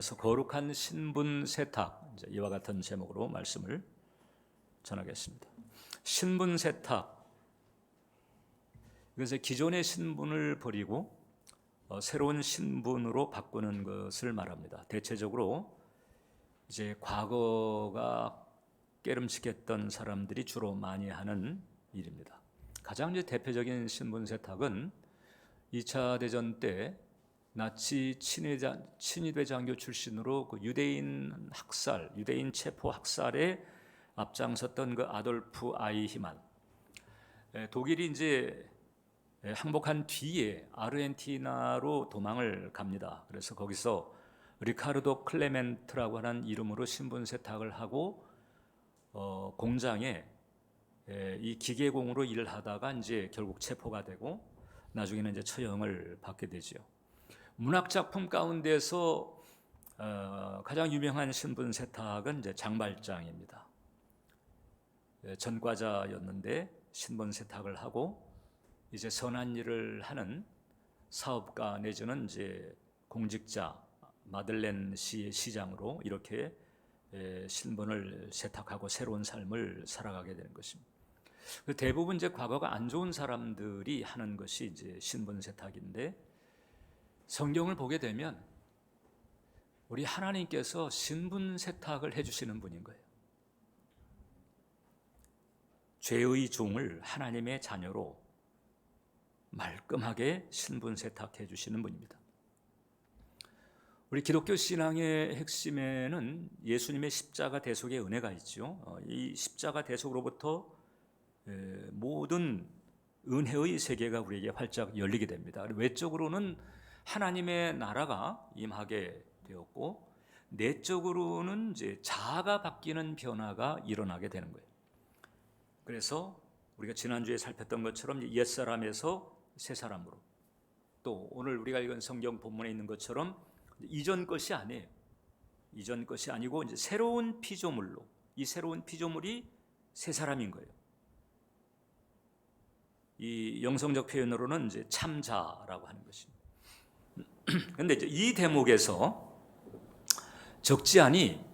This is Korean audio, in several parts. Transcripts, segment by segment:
그래서 거룩한 신분 세탁, 이와 같은 제목으로 말씀을 전하겠습니다. 신분 세탁, 이것은 기존의 신분을 버리고 새로운 신분으로 바꾸는 것을 말합니다. 대체적으로 이제 과거가 깨름칙했던 사람들이 주로 많이 하는 일입니다. 가장 이제 대표적인 신분 세탁은 2차 대전 때 나치 친위대 장교 출신으로 그 유대인 체포 학살에 앞장섰던 그 아돌프 아이히만, 독일이 이제 항복한 뒤에 아르헨티나로 도망을 갑니다. 그래서 거기서 리카르도 클레멘트라고 하는 이름으로 신분 세탁을 하고 공장에 이 기계공으로 일을 하다가 이제 결국 체포가 되고 나중에는 이제 처형을 받게 되죠. 문학 작품 가운데서 가장 유명한 신분 세탁은 이제 장발장입니다. 전과자였는데 신분 세탁을 하고 이제 선한 일을 하는 사업가 내지는 이제 공직자 마들렌 시의 시장으로 이렇게 신분을 세탁하고 새로운 삶을 살아가게 되는 것입니다. 대부분 이제 과거가 안 좋은 사람들이 하는 것이 이제 신분 세탁인데, 성경을 보게 되면 우리 하나님께서 신분 세탁을 해주시는 분인 거예요. 죄의 종을 하나님의 자녀로 말끔하게 신분 세탁해 주시는 분입니다. 우리 기독교 신앙의 핵심에는 예수님의 십자가 대속의 은혜가 있죠. 이 십자가 대속으로부터 모든 은혜의 세계가 우리에게 활짝 열리게 됩니다. 외적으로는 하나님의 나라가 임하게 되었고, 내적으로는 이제 자아가 바뀌는 변화가 일어나게 되는 거예요. 그래서 우리가 지난주에 살폈던 것처럼 옛사람에서 새사람으로, 또 오늘 우리가 읽은 성경 본문에 있는 것처럼 이전 것이 아니에요. 이전 것이 아니고 이제 새로운 피조물로, 이 새로운 피조물이 새사람인 거예요. 이 영성적 표현으로는 이제 참자라고 하는 것입니다. 그런데 이제 이 대목에서 적지 않이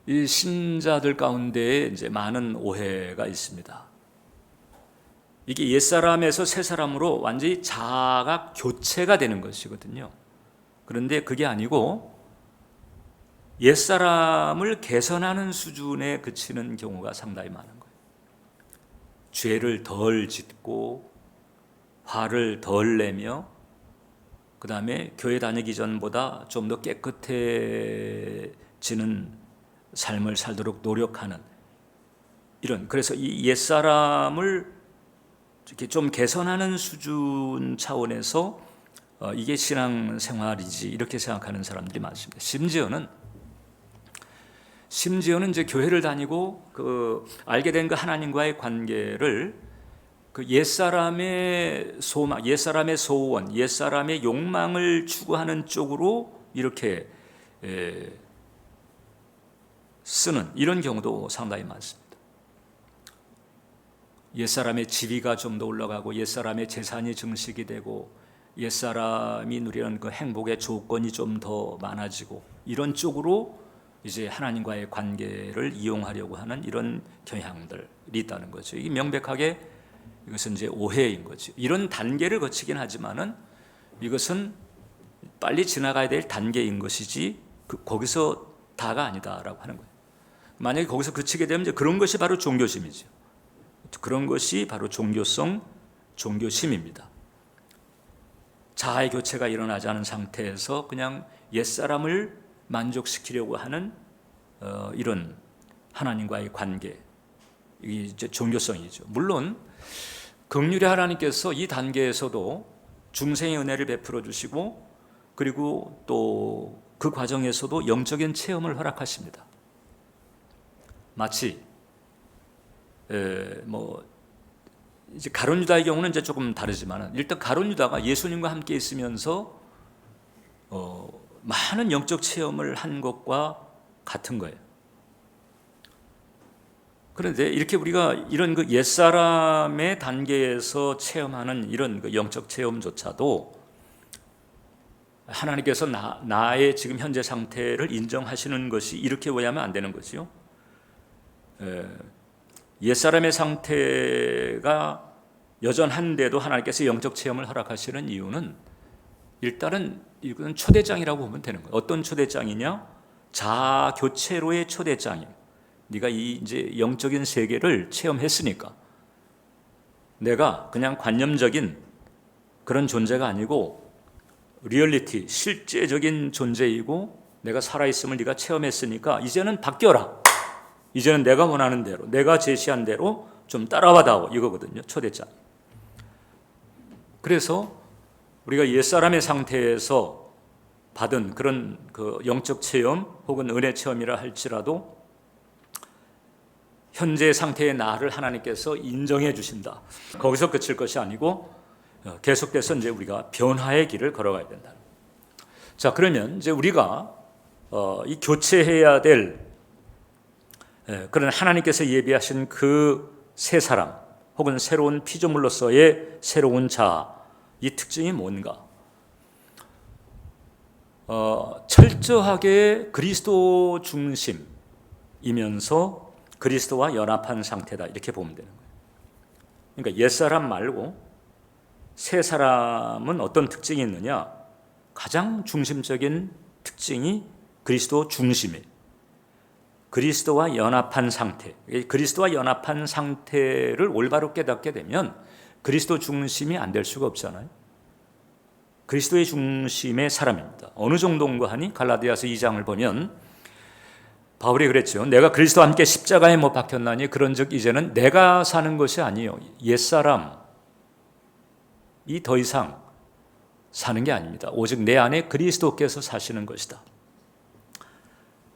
이 신자들 가운데에 이제 많은 오해가 있습니다. 이게 옛사람에서 새사람으로 완전히 자아가 교체가 되는 것이거든요. 그런데 그게 아니고 옛사람을 개선하는 수준에 그치는 경우가 상당히 많은 거예요. 죄를 덜 짓고 화를 덜 내며, 그 다음에 교회 다니기 전보다 좀 더 깨끗해지는 삶을 살도록 노력하는 이런, 그래서 이 옛사람을 이렇게 좀 개선하는 수준 차원에서 이게 신앙생활이지 이렇게 생각하는 사람들이 많습니다. 심지어는 이제 교회를 다니고 알게 된 그 하나님과의 관계를 그 옛사람의 소망, 옛사람의 소원, 옛사람의 욕망을 추구하는 쪽으로 이렇게 쓰는 이런 경우도 상당히 많습니다. 옛사람의 지위가 좀 더 올라가고, 옛사람의 재산이 증식이 되고, 옛사람이 누리는 그 행복의 조건이 좀 더 많아지고, 이런 쪽으로 이제 하나님과의 관계를 이용하려고 하는 이런 경향들이 있다는 거죠. 이게 명백하게 이것은 이제 오해인 거죠. 이런 단계를 거치긴 하지만은 이것은 빨리 지나가야 될 단계인 것이지 거기서 다가 아니다라고 하는 거예요. 만약에 거기서 그치게 되면 이제 그런 것이 바로 종교심이죠. 그런 것이 바로 종교성, 종교심입니다. 자아의 교체가 일어나지 않은 상태에서 그냥 옛사람을 만족시키려고 하는 이런 하나님과의 관계, 이게 이제 종교성이죠. 물론 긍휼의 하나님께서 이 단계에서도 중생의 은혜를 베풀어 주시고, 그리고 또 그 과정에서도 영적인 체험을 허락하십니다. 마치 이제 가룟 유다의 경우는 이제 조금 다르지만, 일단 가룟 유다가 예수님과 함께 있으면서 많은 영적 체험을 한 것과 같은 거예요. 그런데 이렇게 우리가 이런 그 옛사람의 단계에서 체험하는 이런 그 영적 체험조차도 하나님께서 나의 지금 현재 상태를 인정하시는 것이 이렇게 오야면 안 되는 거지요. 옛사람의 상태가 여전한데도 하나님께서 영적 체험을 허락하시는 이유는 일단은 이건 초대장이라고 보면 되는 거예요. 어떤 초대장이냐? 자아 교체로의 초대장이에요. 네가 이 이제 영적인 세계를 체험했으니까 내가 그냥 관념적인 그런 존재가 아니고 리얼리티, 실제적인 존재이고 내가 살아있음을 네가 체험했으니까 이제는 바뀌어라. 이제는 내가 원하는 대로, 내가 제시한 대로 좀 따라와다오 이거거든요. 초대장. 그래서 우리가 옛사람의 상태에서 받은 그런 그 영적 체험 혹은 은혜 체험이라 할지라도 현재 상태의 나를 하나님께서 인정해 주신다. 거기서 그칠 것이 아니고 계속돼서 이제 우리가 변화의 길을 걸어가야 된다. 자, 그러면 이제 우리가 이 교체해야 될 그런 하나님께서 예비하신 그 새 사람 혹은 새로운 피조물로서의 새로운 자아, 이 특징이 뭔가? 철저하게 그리스도 중심이면서 그리스도와 연합한 상태다 이렇게 보면 되는 거예요. 그러니까 옛사람 말고 새 사람은 어떤 특징이 있느냐? 가장 중심적인 특징이 그리스도 중심이에요. 그리스도와 연합한 상태. 그리스도와 연합한 상태를 올바로 깨닫게 되면 그리스도 중심이 안 될 수가 없잖아요. 그리스도의 중심의 사람입니다. 어느 정도인가 하니 갈라디아서 2장을 보면 바울이 그랬죠. 내가 그리스도와 함께 십자가에 못 박혔나니 그런즉 이제는 내가 사는 것이 아니요 옛사람이 더 이상 사는 게 아닙니다. 오직 내 안에 그리스도께서 사시는 것이다.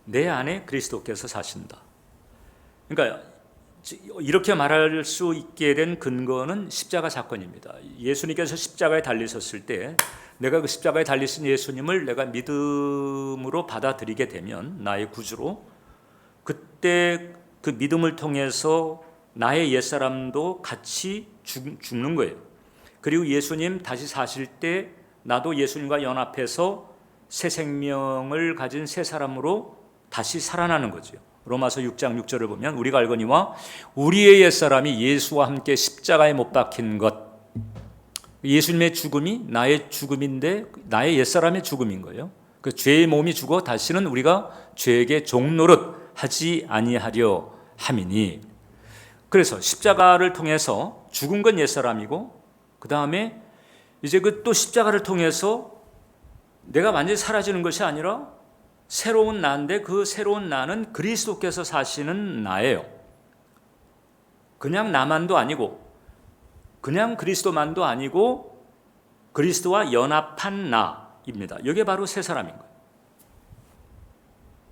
내 안에 그리스도께서 사신다. 그러니까 이렇게 말할 수 있게 된 근거는 십자가 사건입니다. 예수님께서 십자가에 달리셨을 때 내가 그 십자가에 달리신 예수님을 내가 믿음으로 받아들이게 되면 나의 구주로 그때 그 믿음을 통해서 나의 옛사람도 같이 죽는 거예요. 그리고 예수님 다시 사실 때 나도 예수님과 연합해서 새 생명을 가진 새 사람으로 다시 살아나는 거죠. 로마서 6장 6절을 보면 우리가 알거니와 우리의 옛사람이 예수와 함께 십자가에 못 박힌 것. 예수님의 죽음이 나의 죽음인데 나의 옛사람의 죽음인 거예요. 그 죄의 몸이 죽어 다시는 우리가 죄에게 종노릇 하지 아니하려 함이니. 그래서 십자가를 통해서 죽은 건 옛사람이고 그 다음에 이제 그 또 십자가를 통해서 내가 완전히 사라지는 것이 아니라 새로운 나인데 그 새로운 나는 그리스도께서 사시는 나예요. 그냥 나만도 아니고 그냥 그리스도만도 아니고 그리스도와 연합한 나입니다. 이게 바로 새 사람인 거예요.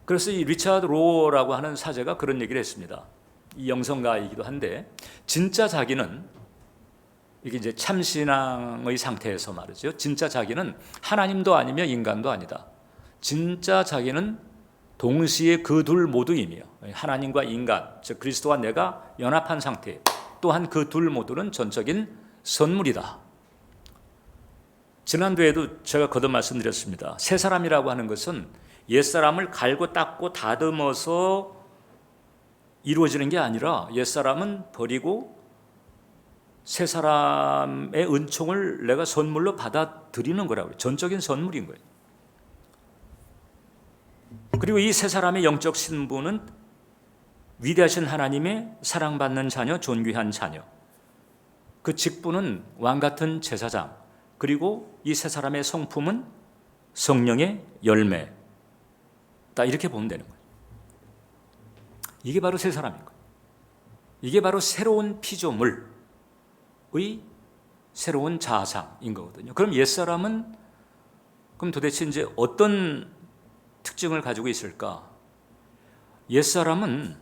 그래서 이 리차드 로어라고 하는 사제가 그런 얘기를 했습니다. 이 영성가이기도 한데 진짜 자기는 이게 이제 참신앙의 상태에서 말이죠. 진짜 자기는 하나님도 아니며 인간도 아니다. 진짜 자기는 동시에 그 둘 모두이며 하나님과 인간, 즉 그리스도와 내가 연합한 상태, 또한 그 둘 모두는 전적인 선물이다. 지난주에도 제가 거듭 말씀드렸습니다. 새 사람이라고 하는 것은 옛사람을 갈고 닦고 다듬어서 이루어지는 게 아니라 옛사람은 버리고 새 사람의 은총을 내가 선물로 받아들이는 거라고요. 전적인 선물인 거예요. 그리고 이 세 사람의 영적 신분은 위대하신 하나님의 사랑받는 자녀, 존귀한 자녀. 그 직분은 왕같은 제사장. 그리고 이 세 사람의 성품은 성령의 열매. 딱 이렇게 보면 되는 거예요. 이게 바로 세 사람인 거예요. 이게 바로 새로운 피조물의 새로운 자아상인 거거든요. 그럼 옛사람은 그럼 도대체 이제 어떤 특징을 가지고 있을까? 옛사람은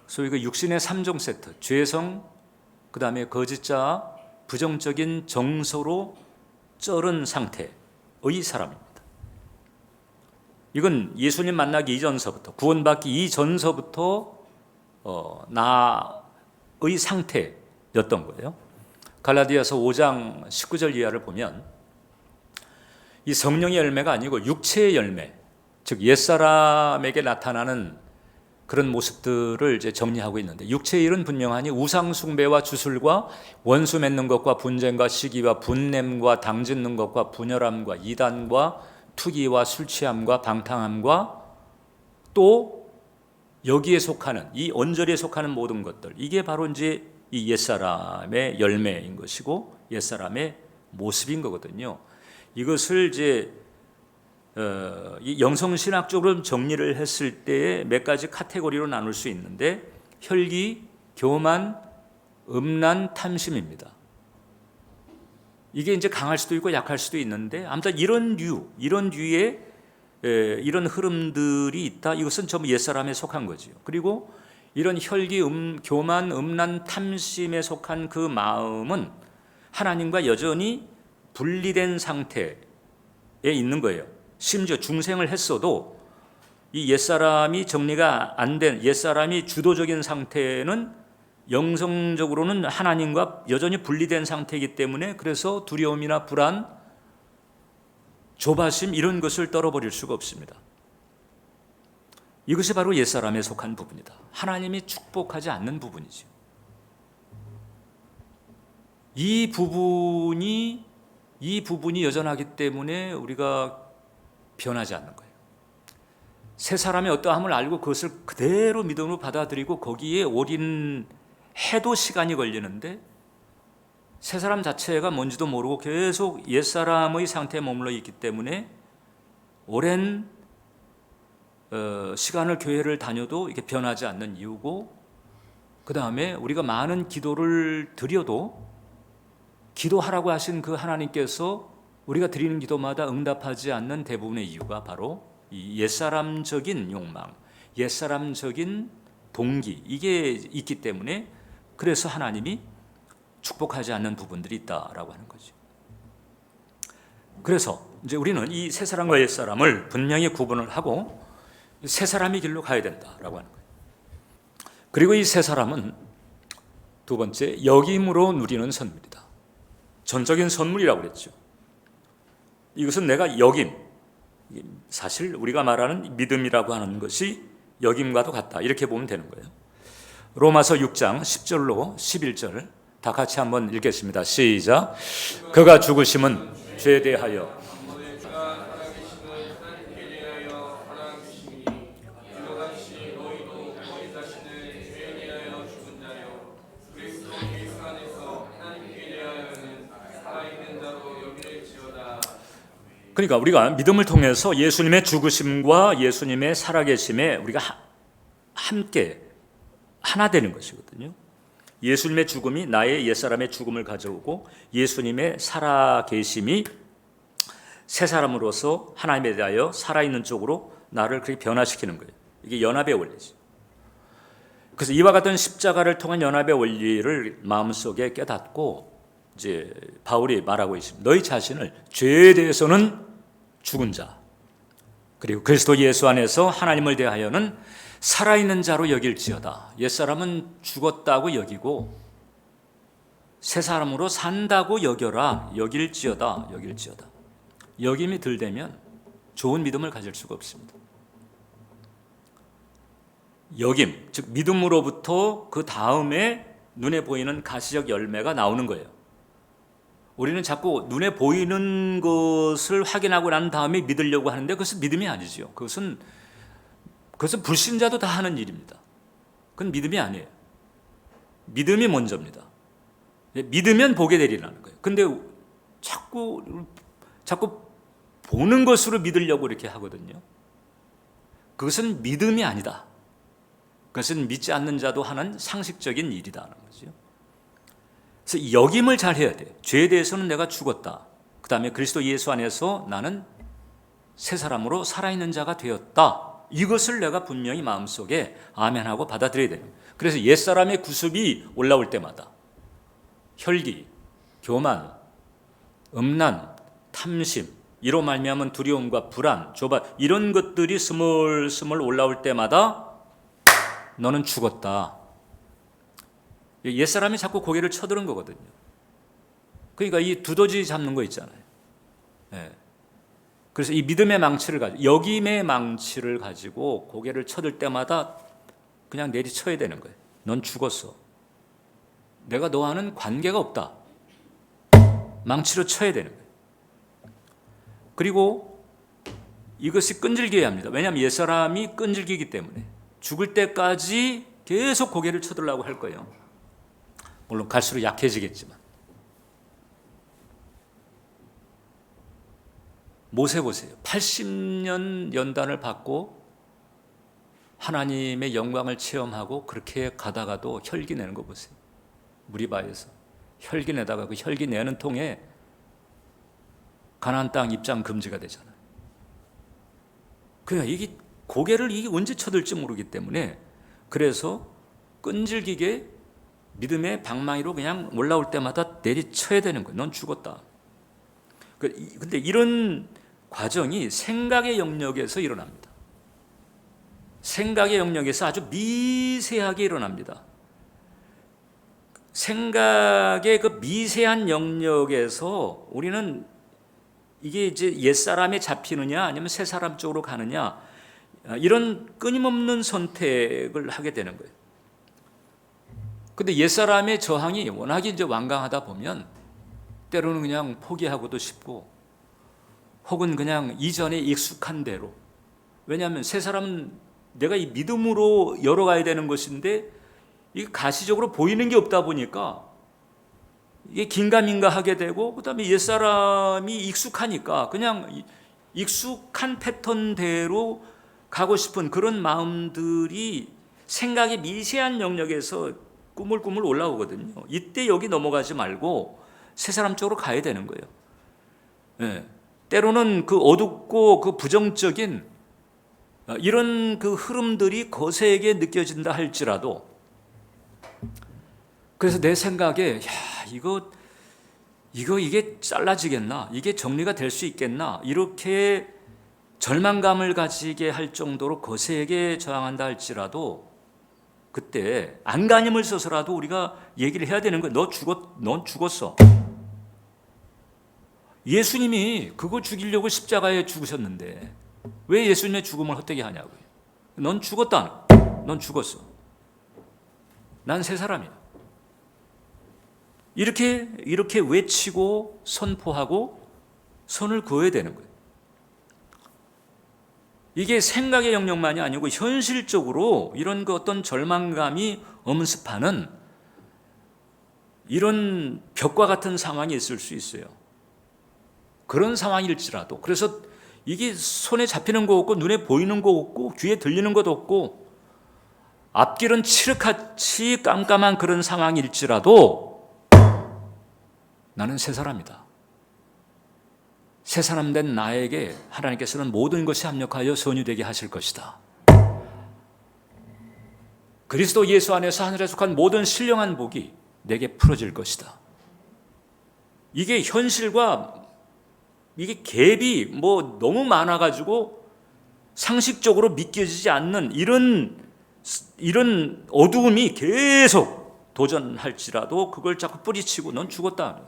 소위 그 육신의 3종 세트, 죄성, 그 다음에 거짓자, 부정적인 정서로 쩔은 상태의 사람입니다. 이건 예수님 만나기 이전서부터, 구원받기 이전서부터 나의 상태였던 거예요. 갈라디아서 5장 19절 이하를 보면 이 성령의 열매가 아니고 육체의 열매, 즉 옛사람에게 나타나는 그런 모습들을 이제 정리하고 있는데, 육체의 일은 분명하니 우상 숭배와 주술과 원수 맺는 것과 분쟁과 시기와 분냄과 당짓는 것과 분열함과 이단과 투기와 술 취함과 방탕함과 또 여기에 속하는, 이 언저리에 속하는 모든 것들, 이게 바로 이제 이 옛사람의 열매인 것이고 옛사람의 모습인 거거든요. 이것을 이제 이 영성신학적으로 정리를 했을 때에 몇 가지 카테고리로 나눌 수 있는데, 혈기, 교만, 음란, 탐심입니다. 이게 이제 강할 수도 있고 약할 수도 있는데, 아무튼 이런 류의 이런 흐름들이 있다. 이것은 전부 옛사람에 속한 거지요. 그리고 이런 혈기, 교만, 음란, 탐심에 속한 그 마음은 하나님과 여전히 분리된 상태에 있는 거예요. 심지어 중생을 했어도 이 옛사람이 정리가 안 된, 옛사람이 주도적인 상태는 영성적으로는 하나님과 여전히 분리된 상태이기 때문에, 그래서 두려움이나 불안, 조바심 이런 것을 떨어버릴 수가 없습니다. 이것이 바로 옛사람에 속한 부분이다. 하나님이 축복하지 않는 부분이죠. 이 부분이 여전하기 때문에 우리가 변하지 않는 거예요. 새 사람의 어떠함을 알고 그것을 그대로 믿음으로 받아들이고 거기에 올인해도 시간이 걸리는데, 새 사람 자체가 뭔지도 모르고 계속 옛사람의 상태에 머물러 있기 때문에 오랜 시간을 교회를 다녀도 이게 변하지 않는 이유고, 그 다음에 우리가 많은 기도를 드려도 기도하라고 하신 그 하나님께서 우리가 드리는 기도마다 응답하지 않는 대부분의 이유가 바로 이 옛사람적인 욕망, 옛사람적인 동기, 이게 있기 때문에, 그래서 하나님이 축복하지 않는 부분들이 있다라고 하는 거죠. 그래서 이제 우리는 이 새 사람과 옛 사람을 분명히 구분을 하고 새 사람의 길로 가야 된다라고 하는 거예요. 그리고 이 새 사람은 두 번째, 역임으로 누리는 선물이다. 전적인 선물이라고 그랬죠. 이것은 내가 역임, 사실 우리가 말하는 믿음이라고 하는 것이 역임과도 같다, 이렇게 보면 되는 거예요. 로마서 6장 10절로 11절 다 같이 한번 읽겠습니다. 시작. 그가 죽으심은 죄에 대하여 그러니까 우리가 믿음을 통해서 예수님의 죽으심과 예수님의 살아계심에 우리가 함께 하나 되는 것이거든요. 예수님의 죽음이 나의 옛사람의 죽음을 가져오고 예수님의 살아계심이 새 사람으로서 하나님에 대하여 살아있는 쪽으로 나를 그렇게 변화시키는 거예요. 이게 연합의 원리죠. 그래서 이와 같은 십자가를 통한 연합의 원리를 마음속에 깨닫고 이제 바울이 말하고 있습니다. 너희 자신을 죄에 대해서는 죽은 자, 그리고 그리스도 예수 안에서 하나님을 대하여는 살아있는 자로 여길지어다. 옛사람은 죽었다고 여기고 새 사람으로 산다고 여겨라. 여길지어다. 여김이 덜 되면 좋은 믿음을 가질 수가 없습니다. 여김, 즉 믿음으로부터 그 다음에 눈에 보이는 가시적 열매가 나오는 거예요. 우리는 자꾸 눈에 보이는 것을 확인하고 난 다음에 믿으려고 하는데 그것은 믿음이 아니죠. 그것은 불신자도 다 하는 일입니다. 그건 믿음이 아니에요. 믿음이 먼저입니다. 믿으면 보게 되리라는 거예요. 근데 자꾸 보는 것으로 믿으려고 이렇게 하거든요. 그것은 믿음이 아니다. 그것은 믿지 않는 자도 하는 상식적인 일이다는 거죠. 그래서 역임을 잘 해야 돼요. 죄에 대해서는 내가 죽었다. 그 다음에 그리스도 예수 안에서 나는 새 사람으로 살아있는 자가 되었다. 이것을 내가 분명히 마음속에 아멘하고 받아들여야 돼요. 그래서 옛사람의 구습이 올라올 때마다 혈기, 교만, 음란, 탐심, 이로 말미암은 두려움과 불안, 조바, 이런 것들이 스물스물 올라올 때마다 너는 죽었다. 옛사람이 자꾸 고개를 쳐드는 거거든요. 그러니까 이 두더지 잡는 거 있잖아요. 네. 그래서 이 믿음의 망치를 가지고, 역임의 망치를 가지고 고개를 쳐들 때마다 그냥 내리쳐야 되는 거예요. 넌 죽었어. 내가 너와는 관계가 없다. 망치로 쳐야 되는 거예요. 그리고 이것이 끈질겨야 합니다. 왜냐하면 옛사람이 끈질기기 때문에 죽을 때까지 계속 고개를 쳐들라고 할 거예요. 물론 갈수록 약해지겠지만. 모세 보세요. 80년 연단을 받고 하나님의 영광을 체험하고 그렇게 가다가도 혈기 내는 거 보세요. 무리바에서 혈기 내다가 그 혈기 내는 통에 가나안 땅 입장 금지가 되잖아요. 그냥 이게 고개를 이게 언제 쳐들지 모르기 때문에, 그래서 끈질기게 믿음의 방망이로 그냥 올라올 때마다 내리쳐야 되는 거예요. 넌 죽었다. 근데 이런 과정이 생각의 영역에서 일어납니다. 생각의 영역에서 아주 미세하게 일어납니다. 생각의 그 미세한 영역에서 우리는 이게 이제 옛사람에 잡히느냐 아니면 새사람 쪽으로 가느냐, 이런 끊임없는 선택을 하게 되는 거예요. 근데 옛사람의 저항이 워낙에 이제 완강하다 보면 때로는 그냥 포기하고도 싶고, 혹은 그냥 이전에 익숙한 대로. 왜냐하면 새사람은 내가 이 믿음으로 열어가야 되는 것인데 이게 가시적으로 보이는 게 없다 보니까 이게 긴가민가 하게 되고, 그다음에 옛사람이 익숙하니까 그냥 익숙한 패턴대로 가고 싶은 그런 마음들이 생각의 미세한 영역에서 꾸물꾸물 올라오거든요. 이때 여기 넘어가지 말고 새사람 쪽으로 가야 되는 거예요. 네. 때로는 그 어둡고 그 부정적인 이런 그 흐름들이 거세게 느껴진다 할지라도, 그래서 내 생각에 이게 잘라지겠나, 이게 정리가 될 수 있겠나, 이렇게 절망감을 가지게 할 정도로 거세게 저항한다 할지라도 그때 안간힘을 써서라도 우리가 얘기를 해야 되는 거예요. 넌 죽었어. 예수님이 그거 죽이려고 십자가에 죽으셨는데 왜 예수님의 죽음을 헛되게 하냐고요. 넌 죽었다. 넌 죽었어. 난 새 사람이야. 이렇게 외치고 선포하고 선을 그어야 되는 거예요. 이게 생각의 영역만이 아니고 현실적으로 이런 그 어떤 절망감이 엄습하는 이런 벽과 같은 상황이 있을 수 있어요. 그런 상황일지라도, 그래서 이게 손에 잡히는 거 없고 눈에 보이는 거 없고 귀에 들리는 것도 없고 앞길은 칠흑같이 깜깜한 그런 상황일지라도 나는 새 사람이다. 새 사람 된 나에게 하나님께서는 모든 것이 합력하여 선이 되게 하실 것이다. 그리스도 예수 안에서 하늘에 속한 모든 신령한 복이 내게 풀어질 것이다. 이게 현실과 이게 갭이 뭐 너무 많아가지고 상식적으로 믿겨지지 않는 이런 어두움이 계속 도전할지라도 그걸 자꾸 뿌리치고 넌 죽었다.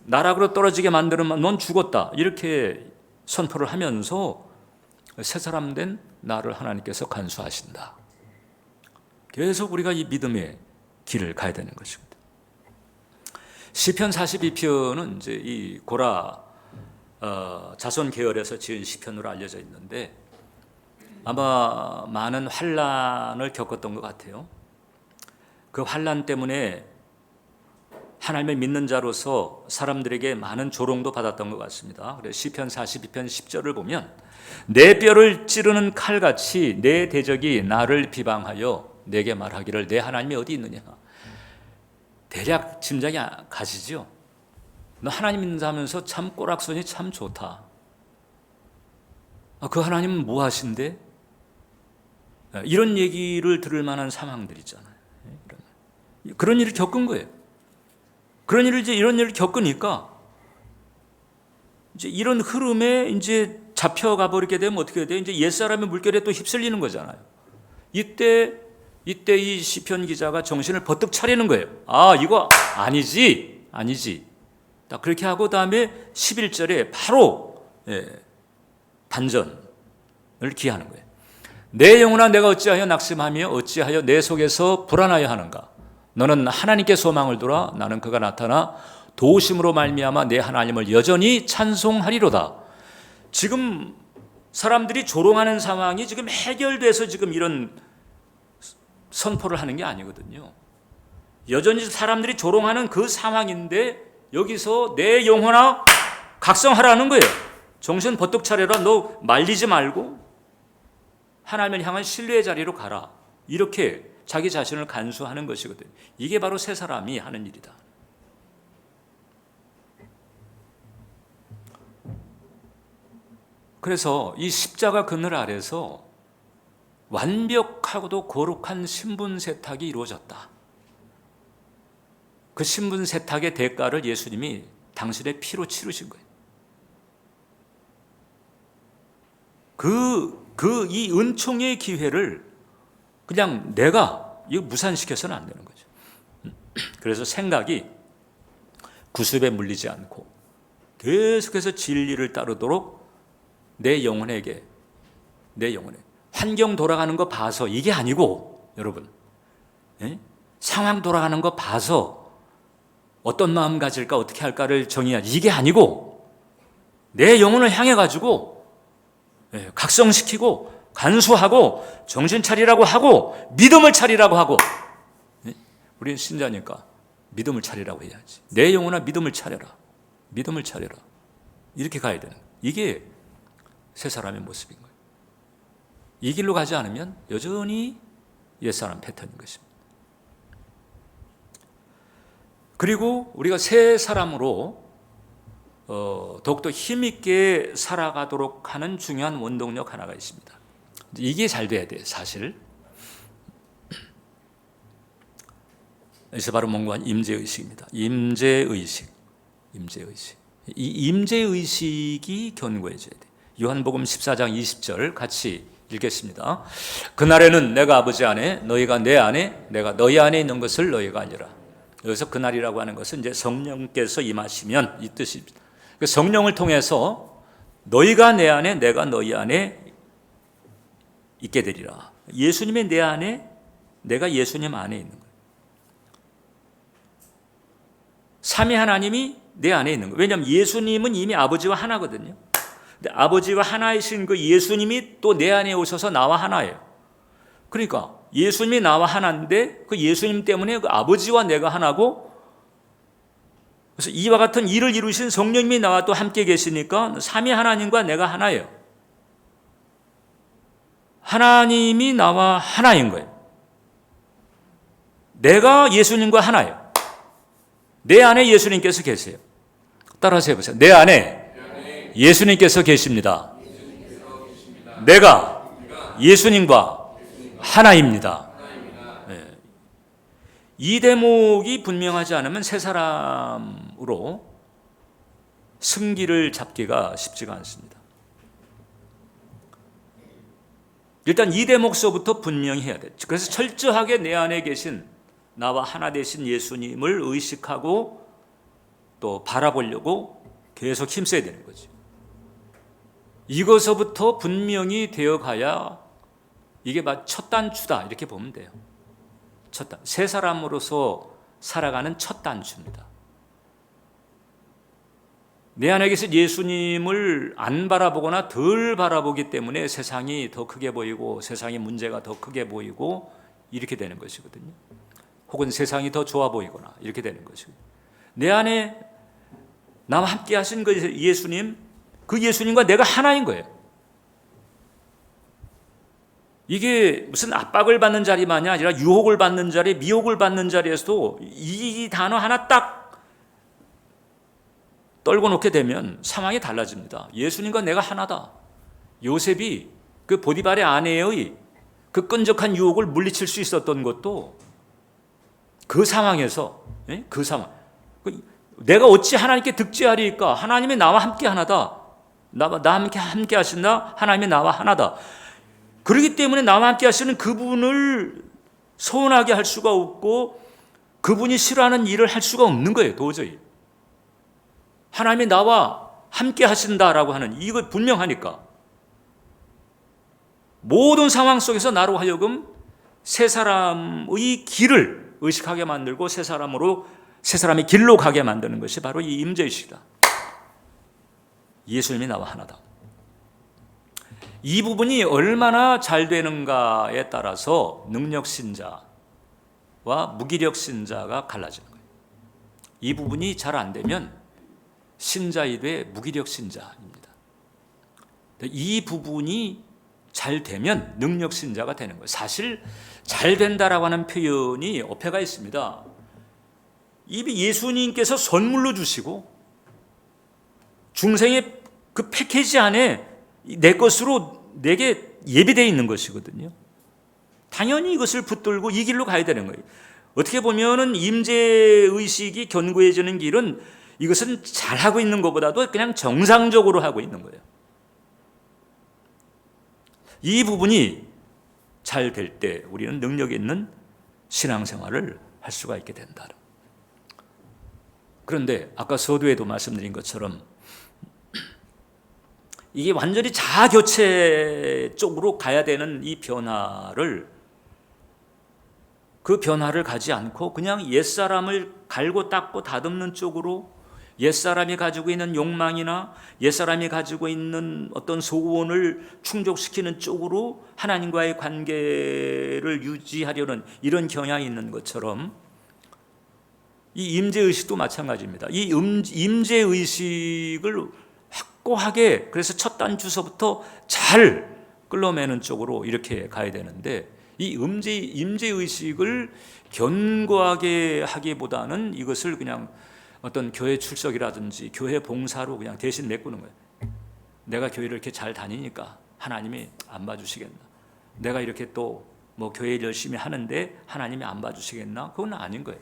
나락으로 떨어지게 만드는 넌 죽었다. 이렇게 선포를 하면서 새 사람 된 나를 하나님께서 간수하신다. 계속 우리가 이 믿음의 길을 가야 되는 것이거든요. 시편 42편은 이제 이 고라 자손 계열에서 지은 시편으로 알려져 있는데 아마 많은 환난을 겪었던 것 같아요. 그 환난 때문에 하나님을 믿는 자로서 사람들에게 많은 조롱도 받았던 것 같습니다. 그래서 시편 42편 10절을 보면 내 뼈를 찌르는 칼같이 내 대적이 나를 비방하여 내게 말하기를 내 하나님이 어디 있느냐. 대략 짐작이 가시죠. 너 하나님 믿는다면서 참 꼬락선이 참 좋다. 그 하나님은 뭐 하신대? 이런 얘기를 들을 만한 상황들 있잖아요. 그런 일을 겪은 거예요. 이런 일을 겪으니까 이제 이런 흐름에 이제 잡혀가 버리게 되면 어떻게 돼요? 이제 옛사람의 물결에 또 휩쓸리는 거잖아요. 이때 이 시편 기자가 정신을 버뜩 차리는 거예요. 이거 아니지. 딱 그렇게 하고 다음에 11절에 바로 반전을 기하는 거예요. 내 영혼아 내가 어찌하여 낙심하며 어찌하여 내 속에서 불안하여 하는가. 너는 하나님께 소망을 두라. 나는 그가 나타나 도우심으로 말미암아 내 하나님을 여전히 찬송하리로다. 지금 사람들이 조롱하는 상황이 지금 해결돼서 지금 이런 선포를 하는 게 아니거든요. 여전히 사람들이 조롱하는 그 상황인데 여기서 내 영혼아 각성하라는 거예요. 정신 버뜩 차려라. 너 말리지 말고 하나님을 향한 신뢰의 자리로 가라. 이렇게 자기 자신을 간수하는 것이거든요. 이게 바로 새 사람이 하는 일이다. 그래서 이 십자가 그늘 아래서 완벽하고도 거룩한 신분 세탁이 이루어졌다. 그 신분 세탁의 대가를 예수님이 당신의 피로 치르신 거예요. 이 은총의 기회를 그냥 내가 이거 무산시켜서는 안 되는 거죠. 그래서 생각이 구습에 물리지 않고 계속해서 진리를 따르도록 내 영혼에 환경 돌아가는 거 봐서 이게 아니고 여러분 상황 돌아가는 거 봐서 어떤 마음 가질까 어떻게 할까를 정의하지 이게 아니고 내 영혼을 향해 가지고 각성시키고 간수하고 정신 차리라고 하고 믿음을 차리라고 하고 우리는 신자니까 믿음을 차리라고 해야지. 내 영혼아 믿음을 차려라. 믿음을 차려라. 이렇게 가야 되는 거예요. 이게 새 사람의 모습인 거예요. 이 길로 가지 않으면 여전히 옛사람 패턴인 것입니다. 그리고 우리가 새 사람으로 더욱더 힘있게 살아가도록 하는 중요한 원동력 하나가 있습니다. 이게 잘 돼야 돼요, 사실. 그래서 바로 뭔가 임재의식입니다. 임재의식. 이 임재의식이 견고해져야 돼요. 요한복음 14장 20절 같이 읽겠습니다. 그날에는 내가 아버지 안에 너희가 내 안에 내가 너희 안에 있는 것을 너희가 알리라. 여기서 그날이라고 하는 것은 이제 성령께서 임하시면 이 뜻입니다. 성령을 통해서 너희가 내 안에 내가 너희 안에 있게 되리라. 예수님의 내 안에 내가 예수님 안에 있는 거예요. 삼위 하나님이 내 안에 있는 거예요. 왜냐하면 예수님은 이미 아버지와 하나거든요. 근데 아버지와 하나이신 그 예수님이 또 내 안에 오셔서 나와 하나예요. 그러니까 예수님이 나와 하나인데 그 예수님 때문에 그 아버지와 내가 하나고, 그래서 이와 같은 일을 이루신 성령님이 나와 또 함께 계시니까 삼위 하나님과 내가 하나예요. 하나님이 나와 하나인 거예요. 내가 예수님과 하나예요. 내 안에 예수님께서 계세요. 따라서 해보세요. 내 안에 예수님께서 계십니다. 내가 예수님과 하나입니다. 네. 이 대목이 분명하지 않으면 새 사람으로 승기를 잡기가 쉽지가 않습니다. 일단 이 대목서부터 분명히 해야 돼요. 그래서 철저하게 내 안에 계신 나와 하나 되신 예수님을 의식하고 또 바라보려고 계속 힘써야 되는 거죠. 이것서부터 분명히 되어가야 이게 첫 단추다 이렇게 보면 돼요. 첫 단, 새 사람으로서 살아가는 첫 단추입니다. 내 안에 계신 예수님을 안 바라보거나 덜 바라보기 때문에 세상이 더 크게 보이고 세상의 문제가 더 크게 보이고 이렇게 되는 것이거든요. 혹은 세상이 더 좋아 보이거나 이렇게 되는 것이고, 내 안에 나와 함께 하신 그 예수님, 그 예수님과 내가 하나인 거예요. 이게 무슨 압박을 받는 자리만이 아니라 유혹을 받는 자리, 미혹을 받는 자리에서도 이 단어 하나 딱 떨고 놓게 되면 상황이 달라집니다. 예수님과 내가 하나다. 요셉이 그 보디발의 아내의 그 끈적한 유혹을 물리칠 수 있었던 것도 그 상황에서, 그 상황, 내가 어찌 하나님께 득죄하리까? 하나님이 나와 함께 하나다. 나와 함께 하신다. 하나님이 나와 하나다. 그렇기 때문에 나와 함께 하시는 그분을 서운하게 할 수가 없고 그분이 싫어하는 일을 할 수가 없는 거예요. 도저히. 하나님이 나와 함께 하신다라고 하는 이거 분명하니까 모든 상황 속에서 나로 하여금 새 사람의 길을 의식하게 만들고 새 사람의 길로 가게 만드는 것이 바로 이 임재의식이다. 예수님이 나와 하나다. 이 부분이 얼마나 잘 되는가에 따라서 능력 신자와 무기력 신자가 갈라지는 거예요. 이 부분이 잘 안 되면 신자이되 무기력 신자입니다. 이 부분이 잘 되면 능력 신자가 되는 거예요. 사실 잘 된다라고 하는 표현이 어폐가 있습니다. 이 예수님께서 선물로 주시고 중생의 그 패키지 안에 내 것으로 내게 예비되어 있는 것이거든요. 당연히 이것을 붙들고 이 길로 가야 되는 거예요. 어떻게 보면은 임재의식이 견고해지는 길은 이것은 잘하고 있는 것보다도 그냥 정상적으로 하고 있는 거예요. 이 부분이 잘 될 때 우리는 능력 있는 신앙생활을 할 수가 있게 된다. 그런데 아까 서두에도 말씀드린 것처럼 이게 완전히 자아교체 쪽으로 가야 되는 이 변화를 그 변화를 가지 않고 그냥 옛사람을 갈고 닦고 다듬는 쪽으로 옛사람이 가지고 있는 욕망이나 옛사람이 가지고 있는 어떤 소원을 충족시키는 쪽으로 하나님과의 관계를 유지하려는 이런 경향이 있는 것처럼 이 임재의식도 마찬가지입니다. 이 임재의식을 확고하게 그래서 첫 단 주서부터 잘 끌어매는 쪽으로 이렇게 가야 되는데 이 임재의식을 견고하게 하기보다는 이것을 그냥 어떤 교회 출석이라든지 교회 봉사로 그냥 대신 메꾸는 거예요. 내가 교회를 이렇게 잘 다니니까 하나님이 안 봐주시겠나? 내가 이렇게 또 뭐 교회 열심히 하는데 하나님이 안 봐주시겠나? 그건 아닌 거예요.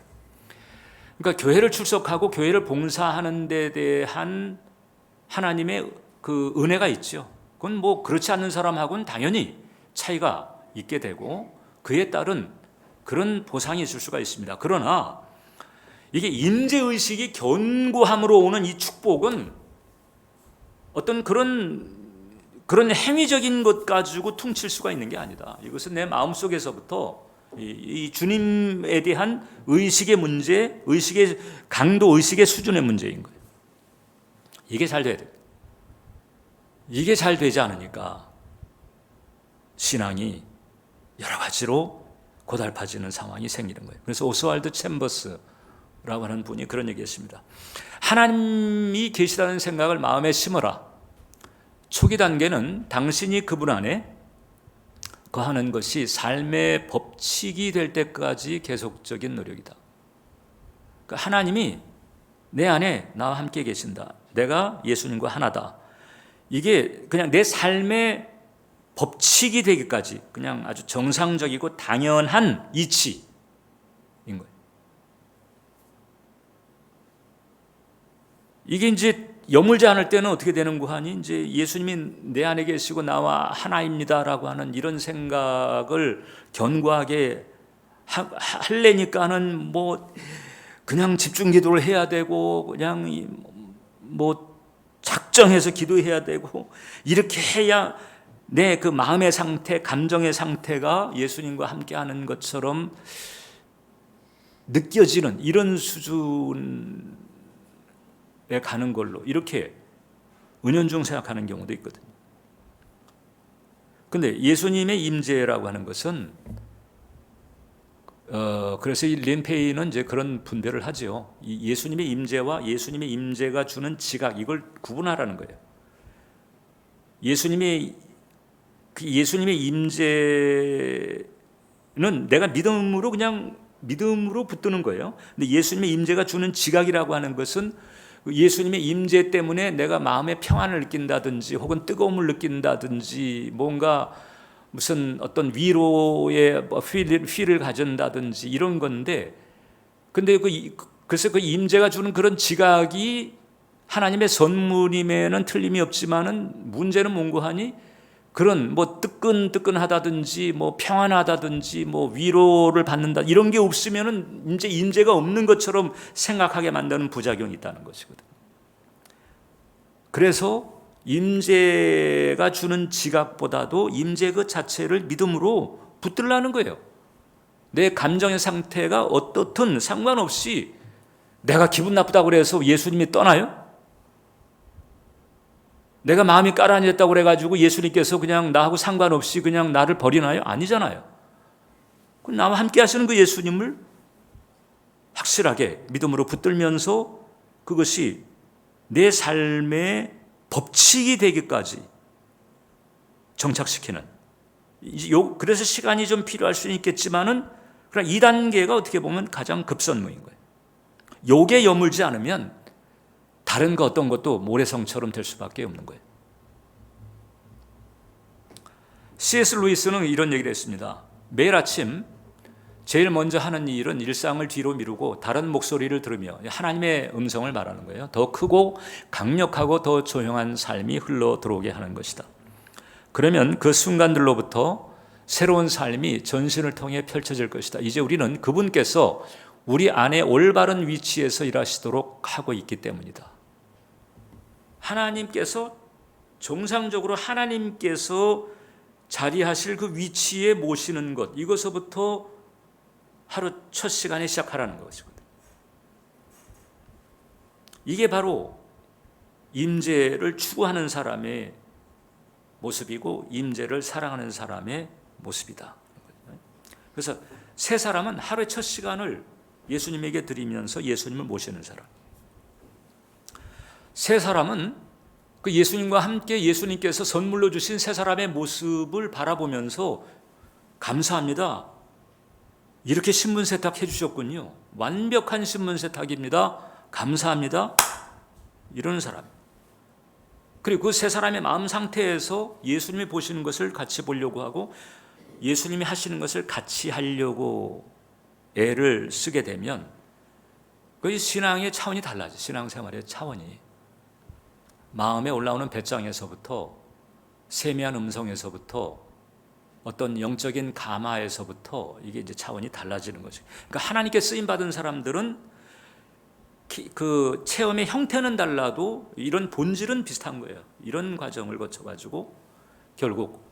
그러니까 교회를 출석하고 교회를 봉사하는 데 대한 하나님의 그 은혜가 있죠. 그건 뭐 그렇지 않는 사람하고는 당연히 차이가 있게 되고 그에 따른 그런 보상이 있을 수가 있습니다. 그러나 이게 임재의식이 견고함으로 오는 이 축복은 어떤 그런 행위적인 것 가지고 퉁칠 수가 있는 게 아니다. 이것은 내 마음속에서부터 이 주님에 대한 의식의 문제, 의식의 강도, 의식의 수준의 문제인 거예요. 이게 잘 돼야 돼요. 이게 잘 되지 않으니까 신앙이 여러 가지로 고달파지는 상황이 생기는 거예요. 그래서 오스왈드 챔버스라고 하는 분이 그런 얘기했습니다. 하나님이 계시다는 생각을 마음에 심어라. 초기 단계는 당신이 그분 안에 거하는 것이 삶의 법칙이 될 때까지 계속적인 노력이다. 그러니까 하나님이 내 안에 나와 함께 계신다. 내가 예수님과 하나다. 이게 그냥 내 삶의 법칙이 되기까지 그냥 아주 정상적이고 당연한 이치인 거예요. 이게 이제 여물지 않을 때는 어떻게 되는고 하니 이제 예수님이 내 안에 계시고 나와 하나입니다라고 하는 이런 생각을 견고하게 하려니까는 뭐 그냥 집중 기도를 해야 되고 그냥 뭐 작정해서 기도해야 되고 이렇게 해야 내 그 마음의 상태, 감정의 상태가 예수님과 함께하는 것처럼 느껴지는 이런 수준에 가는 걸로 이렇게 은연중 생각하는 경우도 있거든요. 그런데 예수님의 임재라고 하는 것은 그래서 이 린페이는 이제 그런 분별을 하죠. 이 예수님의 임재와 예수님의 임재가 주는 지각 이걸 구분하라는 거예요. 예수님의 임재는 내가 믿음으로 그냥 믿음으로 붙드는 거예요. 근데 예수님의 임재가 주는 지각이라고 하는 것은 예수님의 임재 때문에 내가 마음의 평안을 느낀다든지 혹은 뜨거움을 느낀다든지 뭔가 무슨 어떤 위로의 휠을 가진다든지 이런 건데 근데 그래서 그 임재가 주는 그런 지각이 하나님의 선물임에는 틀림이 없지만은 문제는 뭔고 하니 그런 뭐 뜨끈뜨끈하다든지 뭐 평안하다든지 뭐 위로를 받는다 이런 게 없으면은 이제 임재가 없는 것처럼 생각하게 만드는 부작용이 있다는 것이거든. 그래서 임재가 주는 지각보다도 임재 그 자체를 믿음으로 붙들라는 거예요. 내 감정의 상태가 어떻든 상관없이 내가 기분 나쁘다고 그래서 예수님이 떠나요? 내가 마음이 가라앉았다고 그래가지고 예수님께서 그냥 나하고 상관없이 그냥 나를 버리나요? 아니잖아요. 나와 함께 하시는 그 예수님을 확실하게 믿음으로 붙들면서 그것이 내 삶의 법칙이 되기까지 정착시키는, 그래서 시간이 좀 필요할 수는 있겠지만은 그러나 2단계가 어떻게 보면 가장 급선무인 거예요. 요게 여물지 않으면 다른 거 어떤 것도 모래성처럼 될 수밖에 없는 거예요. C.S. 루이스는 이런 얘기를 했습니다. 매일 아침 제일 먼저 하는 일은 일상을 뒤로 미루고 다른 목소리를 들으며 하나님의 음성을 말하는 거예요. 더 크고 강력하고 더 조용한 삶이 흘러 들어오게 하는 것이다. 그러면 그 순간들로부터 새로운 삶이 전신을 통해 펼쳐질 것이다. 이제 우리는 그분께서 우리 안에 올바른 위치에서 일하시도록 하고 있기 때문이다. 하나님께서 정상적으로 하나님께서 자리하실 그 위치에 모시는 것, 이것서부터 하루 첫 시간에 시작하라는 것이거든요. 이게 바로 임재를 추구하는 사람의 모습이고 임재를 사랑하는 사람의 모습이다. 그래서 세 사람은 하루의 첫 시간을 예수님에게 드리면서 예수님을 모시는 사람. 세 사람은 그 예수님과 함께 예수님께서 선물로 주신 세 사람의 모습을 바라보면서 감사합니다. 이렇게 신분 세탁해 주셨군요. 완벽한 신분 세탁입니다. 감사합니다. 이러는 사람. 그리고 그 세 사람의 마음 상태에서 예수님이 보시는 것을 같이 보려고 하고 예수님이 하시는 것을 같이 하려고 애를 쓰게 되면 그 신앙의 차원이 달라져. 신앙생활의 차원이. 마음에 올라오는 배짱에서부터 세미한 음성에서부터 어떤 영적인 감화에서부터 이게 이제 차원이 달라지는 거죠. 그러니까 하나님께 쓰임 받은 사람들은 그 체험의 형태는 달라도 이런 본질은 비슷한 거예요. 이런 과정을 거쳐가지고 결국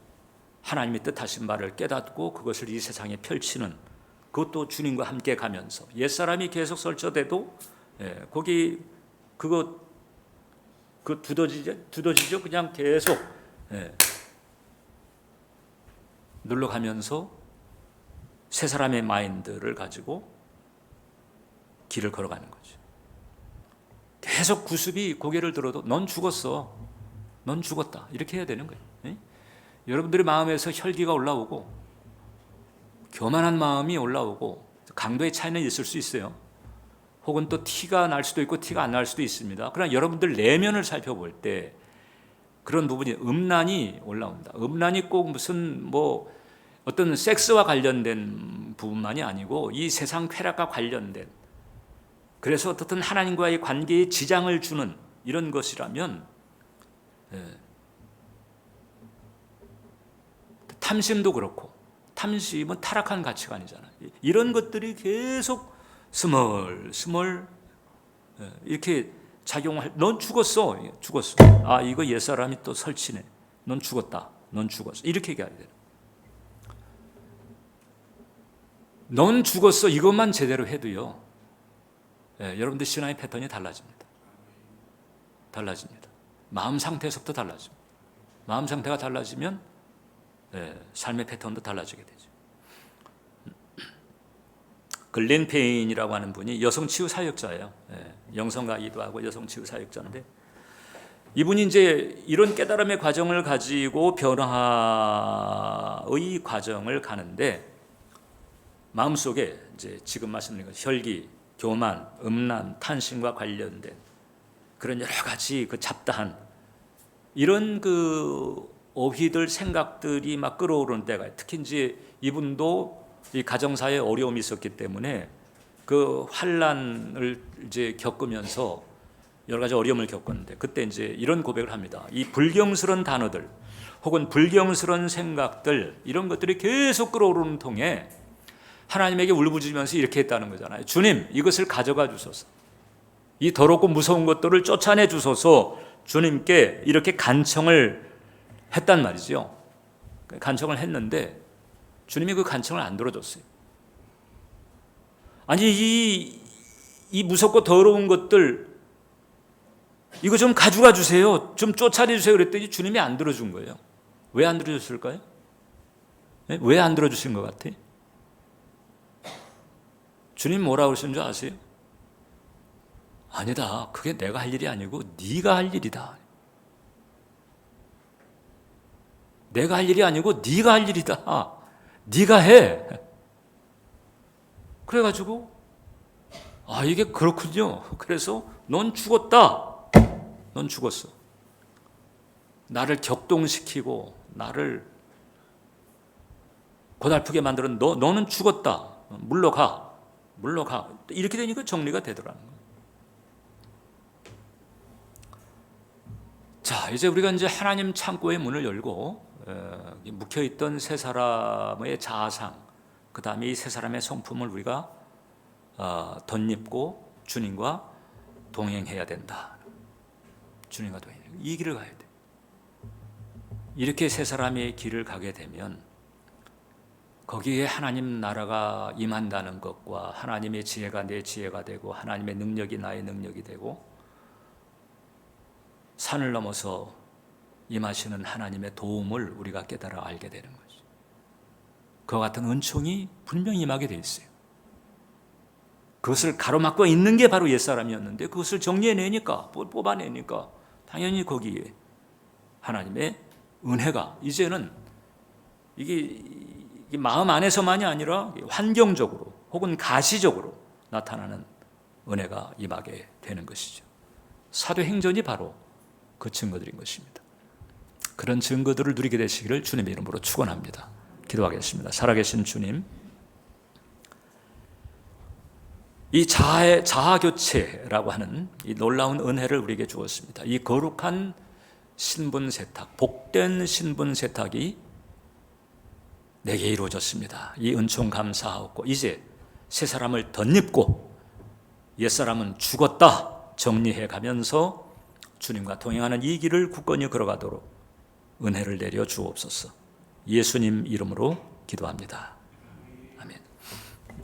하나님의 뜻하신 바를 깨닫고 그것을 이 세상에 펼치는, 그것도 주님과 함께 가면서 옛사람이 계속 설쳐대도 거기 그거 두더지죠. 그냥 계속 눌러가면서 세 사람의 마인드를 가지고 길을 걸어가는 거죠. 계속 구습이 고개를 들어도 넌 죽었어. 넌 죽었다. 이렇게 해야 되는 거예요. 여러분들의 마음에서 혈기가 올라오고 교만한 마음이 올라오고 강도의 차이는 있을 수 있어요. 혹은 또 티가 날 수도 있고 티가 안 날 수도 있습니다. 그러나 여러분들 내면을 살펴볼 때 그런 부분이 음란이 올라온다. 음란이 꼭 무슨 뭐 어떤 섹스와 관련된 부분만이 아니고 이 세상 쾌락과 관련된, 그래서 어떻든 하나님과의 관계에 지장을 주는 이런 것이라면 탐심도 그렇고, 탐심은 타락한 가치관이잖아요. 이런 것들이 계속 스멀스멀 이렇게 작용할. 넌 죽었어. 죽었어. 아, 이거 옛사람이 또 설치네. 넌 죽었다. 넌 죽었어. 이렇게 얘기해야 돼요. 넌 죽었어. 이것만 제대로 해도요. 여러분들 신앙의 패턴이 달라집니다. 달라집니다. 마음 상태에서부터 달라집니다. 마음 상태가 달라지면 삶의 패턴도 달라지게 되죠. 글렌 페인이라고 하는 분이 여성치유 사역자예요. 영성가이도 하고 여성치유 사역자인데, 이분이 이제 이런 깨달음의 과정을 가지고 변화의 과정을 가는데, 마음속에 이제 지금 말씀드린 것, 혈기, 교만, 음란, 탄신과 관련된 그런 여러 가지 그 잡다한 이런 그 어휘들, 생각들이 막 끌어오르는 때가, 특히 이제 이분도 이 가정사에 어려움이 있었기 때문에 그 환란을 이제 겪으면서 여러 가지 어려움을 겪었는데, 그때 이제 이런 고백을 합니다. 이 불경스러운 단어들 혹은 불경스러운 생각들, 이런 것들이 계속 끌어오르는 통에 하나님에게 울부짖으면서 이렇게 했다는 거잖아요. 주님, 이것을 가져가 주소서. 이 더럽고 무서운 것들을 쫓아내 주소서. 주님께 이렇게 간청을 했단 말이죠. 간청을 했는데 주님이 그 간청을 안 들어줬어요. 아니 이 무섭고 더러운 것들 이거 좀 가져가 주세요. 좀 쫓아내 주세요. 그랬더니 주님이 안 들어준 거예요. 왜 안 들어줬을까요? 왜 안 들어주신 것 같아요? 주님 뭐라고 그러신 줄 아세요? 아니다. 그게 내가 할 일이 아니고 네가 할 일이다. 내가 할 일이 아니고 네가 할 일이다. 네가 해. 그래가지고 이게 그렇군요. 그래서 넌 죽었다. 넌 죽었어. 나를 격동시키고 나를 고달프게 만드는 너는 죽었다. 물러가. 이렇게 되니까 정리가 되더라는 거예요. 자, 이제 우리가 이제 하나님 창고의 문을 열고 묵혀있던 세 사람의 자아상, 그 다음에 이 세 사람의 성품을 우리가 덧입고 주님과 동행해야 된다. 주님과 동행. 이 길을 가야 돼. 이렇게 세 사람의 길을 가게 되면 거기에 하나님 나라가 임한다는 것과 하나님의 지혜가 내 지혜가 되고 하나님의 능력이 나의 능력이 되고 산을 넘어서 임하시는 하나님의 도움을 우리가 깨달아 알게 되는 거죠. 그와 같은 은총이 분명히 임하게 돼 있어요. 그것을 가로막고 있는 게 바로 옛사람이었는데 그것을 정리해내니까 뽑아내니까 당연히 거기에 하나님의 은혜가 이제는 이게 마음 안에서만이 아니라 환경적으로 혹은 가시적으로 나타나는 은혜가 임하게 되는 것이죠. 사도행전이 바로 그 증거들인 것입니다. 그런 증거들을 누리게 되시기를 주님의 이름으로 축원합니다. 기도하겠습니다. 살아계신 주님, 이 자아교체라고 하는 이 놀라운 은혜를 우리에게 주었습니다. 이 거룩한 신분 세탁, 복된 신분 세탁이 내게 이루어졌습니다. 이 은총 감사하고 이제 새 사람을 덧입고 옛사람은 죽었다 정리해 가면서 주님과 동행하는 이 길을 굳건히 걸어가도록 은혜를 내려 주옵소서. 예수님 이름으로 기도합니다.